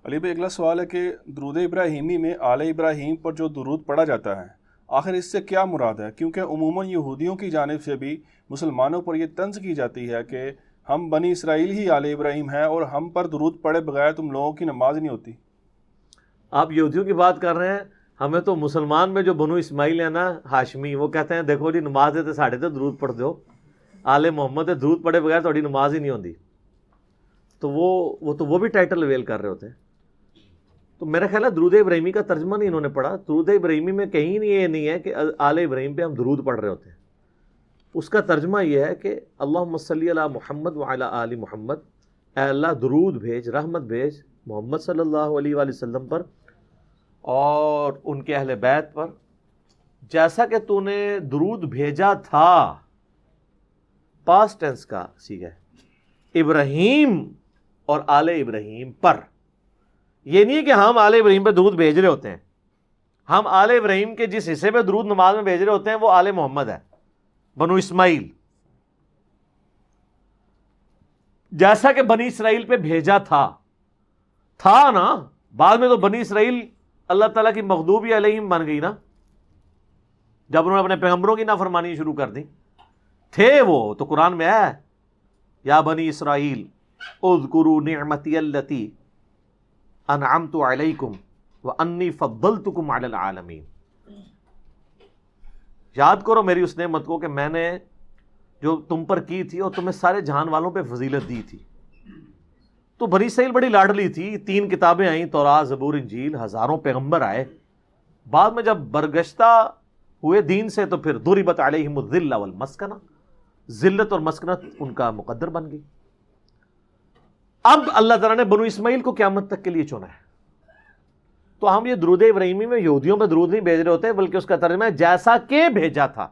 علی بھائی اگلا سوال ہے کہ درود ابراہیمی میں آل ابراہیم پر جو درود پڑھا جاتا ہے آخر اس سے کیا مراد ہے؟ کیونکہ عموماً یہودیوں کی جانب سے بھی مسلمانوں پر یہ طنز کی جاتی ہے کہ ہم بنی اسرائیل ہی آل ابراہیم ہیں اور ہم پر درود پڑھے بغیر تم لوگوں کی نماز نہیں ہوتی۔ آپ یہودیوں کی بات کر رہے ہیں، ہمیں تو مسلمان میں جو بنو اسماعیل ہیں نا ہاشمی، وہ کہتے ہیں دیکھو جی نماز ہے تو ساڑھے تو درود پڑھ دو، آل محمد درود پڑھے بغیر تھوڑی نماز ہی نہیں ہوتی۔ تو وہ بھی ٹائٹل اویل کر رہے ہوتے ہیں۔ تو میرا خیال ہے درود ابراہیمی کا ترجمہ نہیں انہوں نے پڑھا۔ درود ابراہیمی میں کہیں نہیں یہ نہیں ہے کہ آل ابراہیم پہ ہم درود پڑھ رہے ہوتے ہیں۔ اس کا ترجمہ یہ ہے کہ اللہم صلی علی محمد وعلی آل محمد، اے اللہ درود بھیج، رحمت بھیج محمد صلی اللہ علیہ وآلہ وسلم پر اور ان کے اہل بیت پر، جیسا کہ تو نے درود بھیجا تھا، پاسٹ ٹینس کا صیغہ ہے، ابراہیم اور آل ابراہیم پر۔ یہ نہیں ہے کہ ہم آل ابراہیم پہ درود بھیج رہے ہوتے ہیں، ہم آل ابراہیم کے جس حصے پہ درود نماز میں بھیج رہے ہوتے ہیں وہ آل محمد ہے، بنو اسماعیل، جیسا کہ بنی اسرائیل پہ بھیجا تھا نا۔ بعد میں تو بنی اسرائیل اللہ تعالیٰ کی مغضوبی علیہم بن گئی نا، جب انہوں نے اپنے پیغمبروں کی نافرمانی شروع کر دی۔ تھے وہ تو قرآن میں ہے، یا بنی اسرائیل اذکروا نعمتی التی انعمت علیکم وانی فضلتکم علی العالمین۔ یاد کرو میری اس نعمت کو کہ میں نے جو تم پر کی تھی اور تمہیں سارے جہان والوں پہ فضیلت دی تھی۔ تو بنی اسرائیل بڑی لاڈلی تھی، 3 کتابیں آئیں، تورات، زبور، انجیل، ہزاروں پیغمبر آئے۔ بعد میں جب برگشتہ ہوئے دین سے تو پھر ضربت علیہم الذلہ والمسکنہ، ذلت اور مسکنت ان کا مقدر بن گئی۔ اب اللہ تعالیٰ نے بنو اسماعیل کو قیامت تک کے لیے چنا ہے۔ تو ہم یہ درود ابراہیمی میں یہودیوں پہ درود نہیں بھیج رہے ہوتے، بلکہ اس کا ترجمہ ہے جیسا کہ بھیجا تھا۔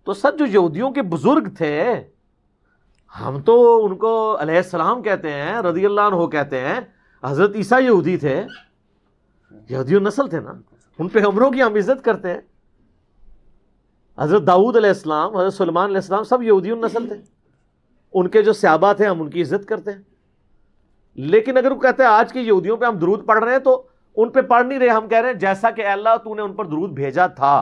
تو سر جو یہودیوں کے بزرگ تھے، ہم تو ان کو علیہ السلام کہتے ہیں، رضی اللہ عنہ کہتے ہیں۔ حضرت عیسیٰ یہودی تھے، یہودیوں نسل تھے نا، ان پیغمبروں کی ہم عزت کرتے ہیں۔ حضرت داؤد علیہ السلام، حضرت سلیمان علیہ السلام سب یہودیوں نسل تھے، ان کے جو صحابہ تھے ہم ان کی عزت کرتے ہیں۔ لیکن اگر وہ کہتے ہیں آج کے یہودیوں پہ ہم درود پڑھ رہے ہیں، تو ان پہ پڑھ نہیں رہے، ہم کہہ رہے ہیں جیسا کہ اللہ تو نے ان پر درود بھیجا تھا۔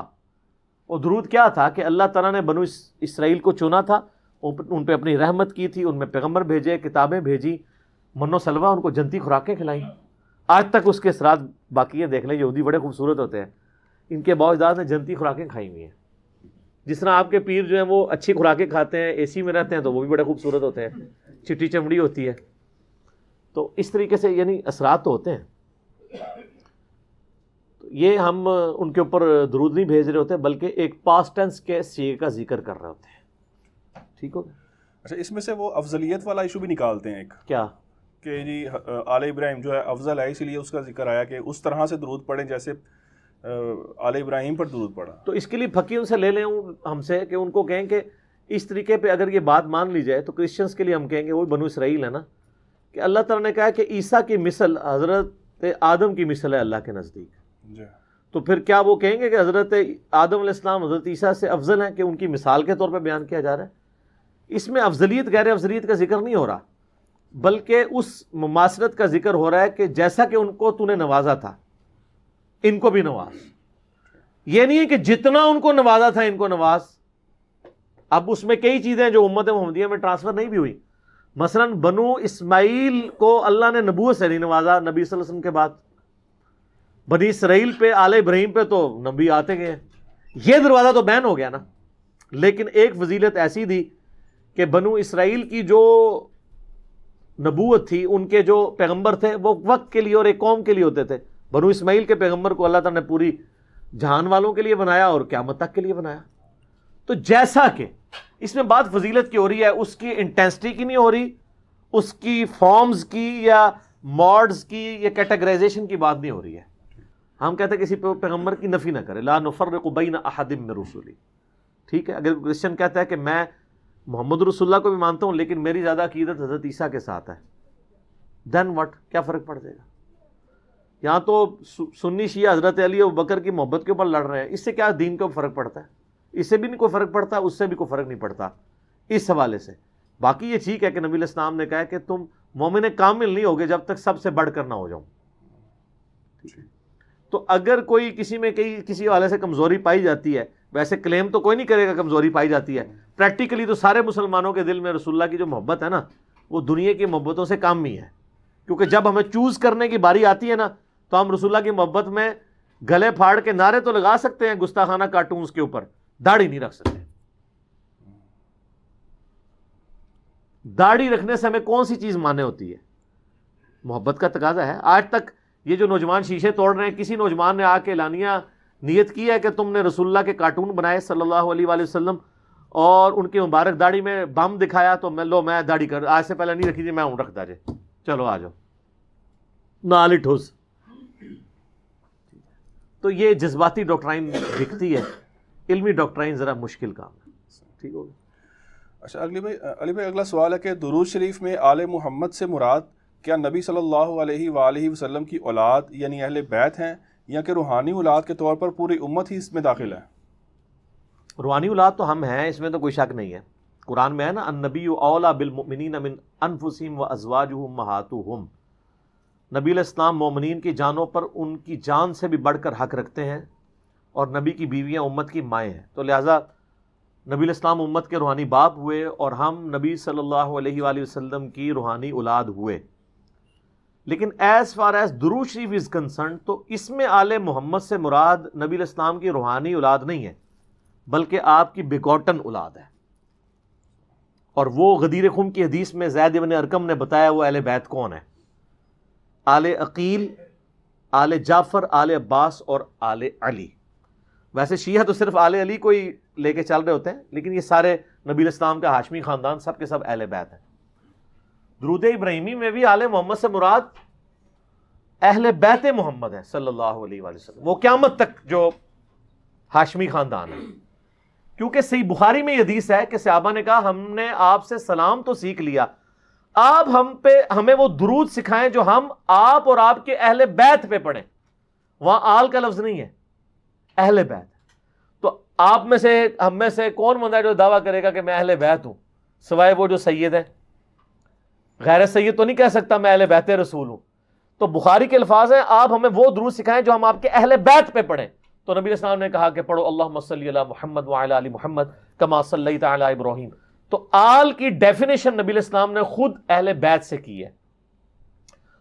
اور درود کیا تھا کہ اللہ تعالیٰ نے بنو اسرائیل کو چنا تھا، ان پہ اپنی رحمت کی تھی، ان میں پیغمبر بھیجے، کتابیں بھیجی، من و سلوہ، ان کو جنتی خوراکیں کھلائیں۔ آج تک اس کے اثرات باقی ہیں۔ دیکھ لیں یہودی بڑے خوبصورت ہوتے ہیں، ان کے باؤ اجداد نے جنتی خوراکیں کھائی ہوئی ہیں۔ جس طرح آپ کے پیر جو ہیں وہ اچھی خوراکیں کھاتے ہیں، اے سی میں رہتے ہیں، تو وہ بھی بڑے خوبصورت ہوتے ہیں، چٹی چمڑی ہوتی ہے۔ تو اس طریقے سے یعنی اثرات تو ہوتے ہیں۔ یہ ہم ان کے اوپر درود نہیں بھیج رہے ہوتے، بلکہ ایک پاسٹ ٹینس کے صیغے کا ذکر کر رہے ہوتے ہیں۔ ٹھیک ہو گیا؟ اچھا، اس میں سے وہ افضلیت والا ایشو بھی نکالتے ہیں ایک، کیا کہ جی آل ابراہیم جو ہے افضل ہے، اسی لیے اس کا ذکر آیا کہ اس طرح سے درود پڑھیں جیسے آل ابراہیم پر درود پڑھا۔ تو اس کے لیے پھکی ان سے لے لیں ہم سے کہ ان کو کہیں کہ اس طریقے پہ اگر یہ بات مان لی جائے تو کرسچنس کے لیے ہم کہیں گے، وہ بنو اسرائیل ہے نا، کہ اللہ تعالیٰ نے کہا کہ عیسیٰ کی مثل حضرت آدم کی مثل ہے اللہ کے نزدیک۔ جی، تو پھر کیا وہ کہیں گے کہ حضرت آدم علیہ السلام حضرت عیسیٰ سے افضل ہیں، کہ ان کی مثال کے طور پہ بیان کیا جا رہا ہے؟ اس میں افضلیت غیر افضلیت کا ذکر نہیں ہو رہا، بلکہ اس مماثلت کا ذکر ہو رہا ہے کہ جیسا کہ ان کو تو نے نوازا تھا ان کو بھی نواز۔ یہ نہیں ہے کہ جتنا ان کو نوازا تھا ان کو نواز۔ اب اس میں کئی چیزیں جو امت محمدیہ میں ٹرانسفر نہیں بھی ہوئی، مثلا بنو اسماعیل کو اللہ نے نبوت سے نہیں نوازا نبی صلی اللہ علیہ وسلم کے بعد، بنی اسرائیل پہ آل ابراہیم پہ تو نبی آتے گئے، یہ دروازہ تو بین ہو گیا نا۔ لیکن ایک فضیلت ایسی تھی کہ بنو اسرائیل کی جو نبوت تھی، ان کے جو پیغمبر تھے وہ وقت کے لیے اور ایک قوم کے لیے ہوتے تھے۔ بنو اسماعیل کے پیغمبر کو اللہ تعالیٰ نے پوری جہان والوں کے لیے بنایا اور قیامت تک کے لیے بنایا۔ تو جیسا کہ اس میں بات فضیلت کی ہو رہی ہے، اس کی انٹینسٹی کی نہیں ہو رہی، اس کی فارمز کی یا موڈز کی یا کیٹیگرائزیشن کی بات نہیں ہو رہی ہے۔ ہم کہتے ہیں کسی پیغمبر کی نفی نہ کرے، لا نفرق بین احد من رسلی۔ ٹھیک ہے، اگر کرسچن کہتا ہے کہ میں محمد رسول اللہ کو بھی مانتا ہوں لیکن میری زیادہ عقیدت حضرت عیسیٰ کے ساتھ ہے، دین واٹ، کیا فرق پڑ جائے گا؟ یہاں تو سنی شیعہ حضرت علی اور بکر کی محبت کے اوپر لڑ رہے ہیں، اس سے کیا دین کا فرق پڑتا ہے؟ اس سے بھی نہیں کوئی فرق پڑتا، اس سے بھی کوئی فرق نہیں پڑتا اس حوالے سے۔ باقی یہ ٹھیک ہے کہ نبی علیہ السلام نے کہا کہ تم مومن کامل نہیں ہوگے جب تک سب سے بڑھ کر نہ ہو جاؤ۔ تو اگر کوئی کسی میں کسی حوالے سے کمزوری پائی جاتی ہے، ویسے کلیم تو کوئی نہیں کرے گا کمزوری پائی جاتی ہے، پریکٹیکلی تو سارے مسلمانوں کے دل میں رسول اللہ کی جو محبت ہے نا وہ دنیا کی محبتوں سے کم ہی ہے، کیونکہ جب ہمیں چوز کرنے کی باری آتی ہے نا تو ہم رسول اللہ کی محبت میں گلے پھاڑ کے نعرے تو لگا سکتے ہیں گستاخانہ کارٹونز کے اوپر، داڑھی نہیں رکھ سکتے۔ داڑھی رکھنے سے ہمیں کون سی چیز مانے ہوتی ہے؟ محبت کا تقاضا ہے۔ آج تک یہ جو نوجوان شیشے توڑ رہے ہیں، کسی نوجوان نے آ کے اعلانیہ نیت کی ہے کہ تم نے رسول اللہ کے کارٹون بنائے صلی اللہ علیہ وآلہ وسلم اور ان کی مبارک داڑھی میں بم دکھایا تو میں داڑھی کر آج سے پہلے نہیں رکھی تھی، میں ہوں رکھتا جے، چلو آ جاؤ نال ٹھوس۔ تو یہ جذباتی ڈاکٹرائن دکھتی ہے، علمی ڈاکٹرائن ذرا مشکل کام ہے۔ ٹھیک ہوگا۔ اچھا علی بھائی اگلا سوال ہے کہ درود شریف میں آل محمد سے مراد کیا نبی صلی اللہ علیہ وآلہ وسلم کی اولاد یعنی اہل بیت ہیں، یا کہ روحانی اولاد کے طور پر پوری امت ہی اس میں داخل ہے؟ روحانی اولاد تو ہم ہیں، اس میں تو کوئی شک نہیں ہے۔ قرآن میں ہے نا النبی اولیٰ بالمؤمنین من انفسہم وازواجہ امہاتہم، نبی علیہ السلام مومنین کی جانوں پر ان کی جان سے بھی بڑھ کر حق رکھتے ہیں، اور نبی کی بیویاں امت کی مائیں ہیں، تو لہٰذا نبی علیہ السلام امت کے روحانی باپ ہوئے اور ہم نبی صلی اللہ علیہ وآلہ وسلم کی روحانی اولاد ہوئے۔ لیکن ایز فار ایز درود شریف از کنسرن تو اس میں آل محمد سے مراد نبی علیہ السلام کی روحانی اولاد نہیں ہے، بلکہ آپ کی بیگوٹن اولاد ہے۔ اور وہ غدیر خم کی حدیث میں زید بن ارقم نے بتایا وہ اہل بیت کون ہے، آل عقیل، آل جعفر، آل عباس اور آل علی۔ ویسے شیعہ تو صرف آل علی کو ہی لے کے چل رہے ہوتے ہیں، لیکن یہ سارے نبی علیہ السلام کا ہاشمی خاندان سب کے سب اہل بیت ہیں۔ درود ابراہیمی میں بھی آل محمد سے مراد اہل بیت محمد ہے صلی اللہ علیہ وآلہ وسلم، وہ قیامت تک جو ہاشمی خاندان ہے، کیونکہ صحیح بخاری میں یہ حدیث ہے کہ صحابہ نے کہا ہم نے آپ سے سلام تو سیکھ لیا، آپ ہمیں وہ درود سکھائیں جو ہم آپ اور آپ کے اہل بیت پہ پڑھیں۔ وہاں آل کا لفظ نہیں ہے، اہل بیت۔ تو آپ میں سے ہم میں سے کون بندہ ہے جو دعویٰ کرے گا کہ میں اہل بیت ہوں، سوائے وہ جو سید ہے؟ غیر سید تو نہیں کہہ سکتا میں اہل بیت رسول ہوں۔ تو بخاری کے الفاظ ہیں آپ ہمیں وہ درود سکھائیں جو ہم آپ کے اہل بیت پہ پڑھیں۔ تو نبی علیہ السلام نے کہا کہ پڑھو اللہم صلی علی محمد وعلی آل محمد کما صلیت علی ابراہیم۔ تو آل کی ڈیفینیشن نبی علیہ السلام نے خود اہل بیت سے کی ہے۔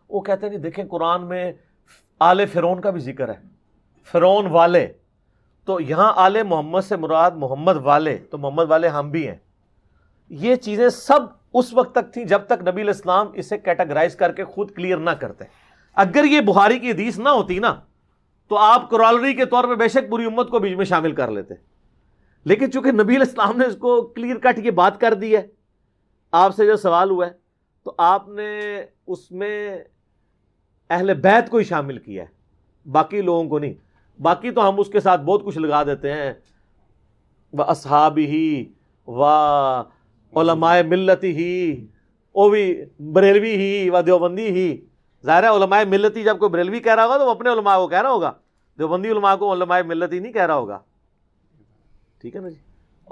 وہ کہتے ہیں دیکھیں قرآن میں آل فرعون کا بھی ذکر ہے، فرعون والے، تو یہاں آل محمد سے مراد محمد والے، تو محمد والے ہم بھی ہیں۔ یہ چیزیں سب اس وقت تک تھیں جب تک نبی علیہ السلام اسے کیٹاگرائز کر کے خود کلیئر نہ کرتے۔ اگر یہ بخاری کی حدیث نہ ہوتی نا تو آپ کرالری کے طور پہ بے شک پوری امت کو بیچ میں شامل کر لیتے، لیکن چونکہ نبی علیہ السلام نے اس کو کلیئر کٹ یہ بات کر دی ہے، آپ سے جو سوال ہوا ہے تو آپ نے اس میں اہل بیت کو ہی شامل کیا ہے، باقی لوگوں کو نہیں۔ باقی تو ہم اس کے ساتھ بہت کچھ لگا دیتے ہیں، وَأَصْحَابِهِ وَعُلَمَاءِ مِلَّتِهِ، وہ بھی بریلوی ہی و دیوبندی ہی۔ ظاہر ہے علماء ملتی جب کوئی بریلوی کہہ رہا ہوگا تو وہ اپنے علماء کو کہہ رہا ہوگا، دیوبندی علماء کو علماء ملتی نہیں کہہ رہا ہوگا، ٹھیک ہے نا جی۔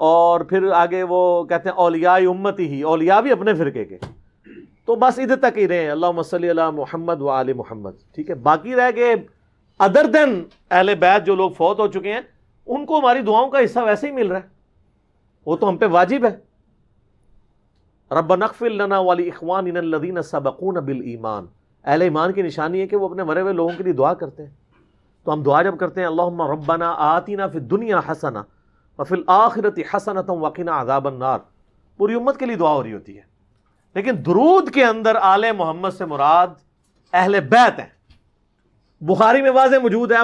اور پھر آگے وہ کہتے ہیں اولیاء امتی ہی، اولیاء بھی اپنے فرقے کے۔ تو بس ادھر تک ہی رہے اللہم صلی علی محمد و آل محمد، ٹھیک ہے۔ باقی رہ گئے ادر دین اہل بیت جو لوگ فوت ہو چکے ہیں، ان کو ہماری دعاؤں کا حصہ ویسے ہی مل رہا ہے، وہ تو ہم پہ واجب ہے۔ ربنا اغفر لنا ولاخواننا الذین سبقونا بالایمان، اہل ایمان کی نشانی ہے کہ وہ اپنے مرے ہوئے لوگوں کے لیے دعا کرتے ہیں۔ تو ہم دعا جب کرتے ہیں اللہم ربنا آتنا فی الدنیا حسنہ وفی الآخرۃ حسنۃ وقنا عذاب النار، پوری امت کے لیے دعا ہو رہی ہوتی ہے۔ لیکن درود کے اندر آل محمد سے مراد اہل بیت ہیں، بخاری میں واضح موجود ہے۔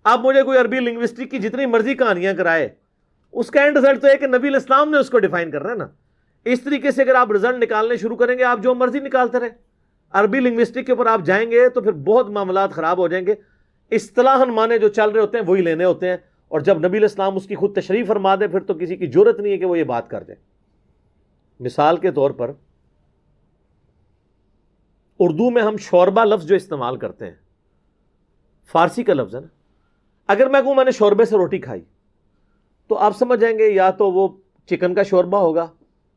اب مجھے کوئی عربی لنگوسٹک کی جتنی مرضی کہانیاں کرائے، اس کا اینڈ رزلٹ تو ہے کہ نبی علیہ السلام نے اس کو ڈیفائن کرنا ہے نا۔ اس طریقے سے اگر آپ رزلٹ نکالنے شروع کریں گے، آپ جو مرضی نکالتے رہے، عربی لنگوسٹک کے اوپر آپ جائیں گے تو پھر بہت معاملات خراب ہو جائیں گے۔ اصطلاحاً معنی جو چل رہے ہوتے ہیں وہی لینے ہوتے ہیں، اور جب نبی علیہ السلام اس کی خود تشریح فرما دے پھر تو کسی کی جرت نہیں ہے کہ وہ یہ بات کر دے۔ مثال کے طور پر اردو میں ہم شوربہ لفظ جو استعمال کرتے ہیں، فارسی کا لفظ ہے نا۔ اگر میں کہوں میں نے شوربے سے روٹی کھائی تو آپ سمجھ جائیں گے یا تو وہ چکن کا شوربہ ہوگا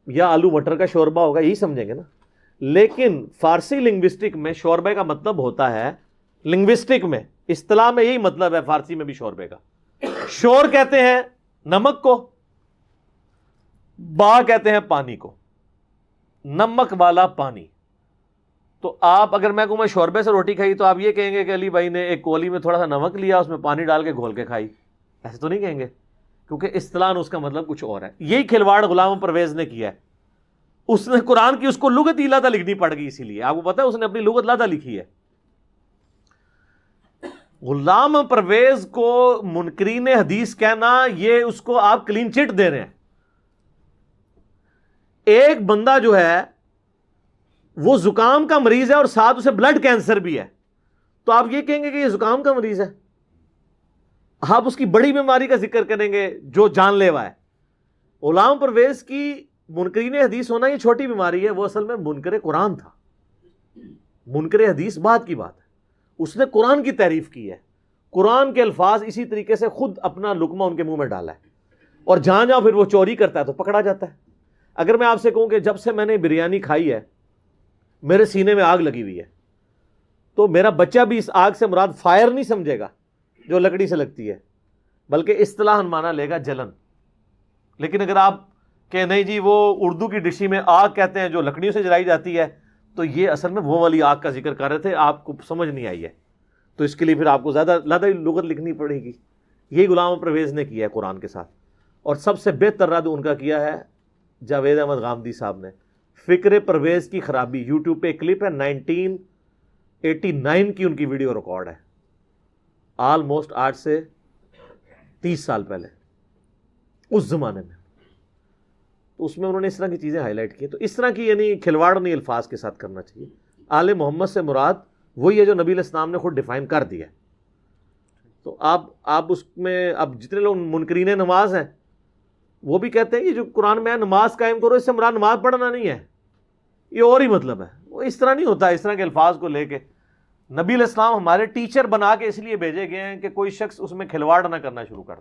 یا آلو مٹر کا شوربہ ہوگا، یہی سمجھیں گے نا۔ لیکن فارسی لنگوسٹک میں شوربے کا مطلب ہوتا ہے، لنگوسٹک میں اصطلاح میں یہی مطلب ہے فارسی میں بھی شوربے کا. شور کہتے ہیں نمک کو، با کہتے ہیں پانی کو، نمک والا پانی. تو آپ اگر میں کہوں میں شوربے سے روٹی کھائی تو آپ یہ کہیں گے کہ علی بھائی نے ایک کولی میں تھوڑا سا نمک لیا، اس میں پانی ڈال کے گھول کے کھائی، ایسے تو نہیں کہیں گے، کیونکہ اصطلاح اس کا مطلب کچھ اور ہے. یہی کھلواڑ غلام پرویز نے کیا ہے. اس نے قرآن کی اس کو لغت ہی لاتا لکھنی پڑ گئی، اسی لیے آپ کو پتا ہے اس نے اپنی لغت لاتا لکھی ہے. غلام پرویز کو منکرین حدیث کہنا، یہ اس کو آپ کلین چٹ دے رہے ہیں. ایک بندہ جو ہے وہ زکام کا مریض ہے اور ساتھ اسے بلڈ کینسر بھی ہے، تو آپ یہ کہیں گے کہ یہ زکام کا مریض ہے؟ آپ اس کی بڑی بیماری کا ذکر کریں گے جو جان لیوا ہے. غلام پرویز کی منکرین حدیث ہونا یہ چھوٹی بیماری ہے، وہ اصل میں منکر قرآن تھا. منکر حدیث بعد کی بات ہے، اس نے قرآن کی تعریف کی ہے، قرآن کے الفاظ اسی طریقے سے خود اپنا لقمہ ان کے منہ میں ڈالا ہے، اور جہاں جہاں پھر وہ چوری کرتا ہے تو پکڑا جاتا ہے. اگر میں آپ سے کہوں کہ جب سے میں نے بریانی کھائی ہے میرے سینے میں آگ لگی ہوئی ہے، تو میرا بچہ بھی اس آگ سے مراد فائر نہیں سمجھے گا جو لکڑی سے لگتی ہے، بلکہ اصطلاحاً مانا لے گا جلن. لیکن اگر آپ کہ نہیں جی وہ اردو کی ڈشی میں آگ کہتے ہیں جو لکڑیوں سے جلائی جاتی ہے، تو یہ اصل میں وہ والی آگ کا ذکر کر رہے تھے، آپ کو سمجھ نہیں آئی ہے، تو اس کے لیے پھر آپ کو زیادہ لغت لکھنی پڑے گی. یہی غلام پرویز نے کیا ہے قرآن کے ساتھ. اور سب سے بہتر رد ان کا کیا ہے جاوید احمد غامدی صاحب نے. فکر پرویز کی خرابی، یوٹیوب پہ ایک کلپ ہے 1989 کی ان کی ویڈیو ریکارڈ ہے، آلموسٹ آج سے 30 سال پہلے اس زمانے میں. تو اس میں انہوں نے اس طرح کی چیزیں ہائی لائٹ کی. تو اس طرح کی یعنی کھلواڑ نہیں الفاظ کے ساتھ کرنا چاہیے. آل محمد سے مراد وہی ہے جو نبی علیہ السلام نے خود ڈیفائن کر دیا. تو آپ اس میں اب جتنے لوگ منکرین نماز ہیں وہ بھی کہتے ہیں کہ جو قرآن میں ہے نماز قائم کرو، اس سے مراد نماز پڑھنا نہیں ہے، یہ اور ہی مطلب ہے. وہ اس طرح نہیں ہوتا. اس طرح کے الفاظ کو لے کے نبی علیہ السلام ہمارے ٹیچر بنا کے اس لیے بھیجے گئے ہیں کہ کوئی شخص اس میں کھلواڑ نہ کرنا شروع کر دے.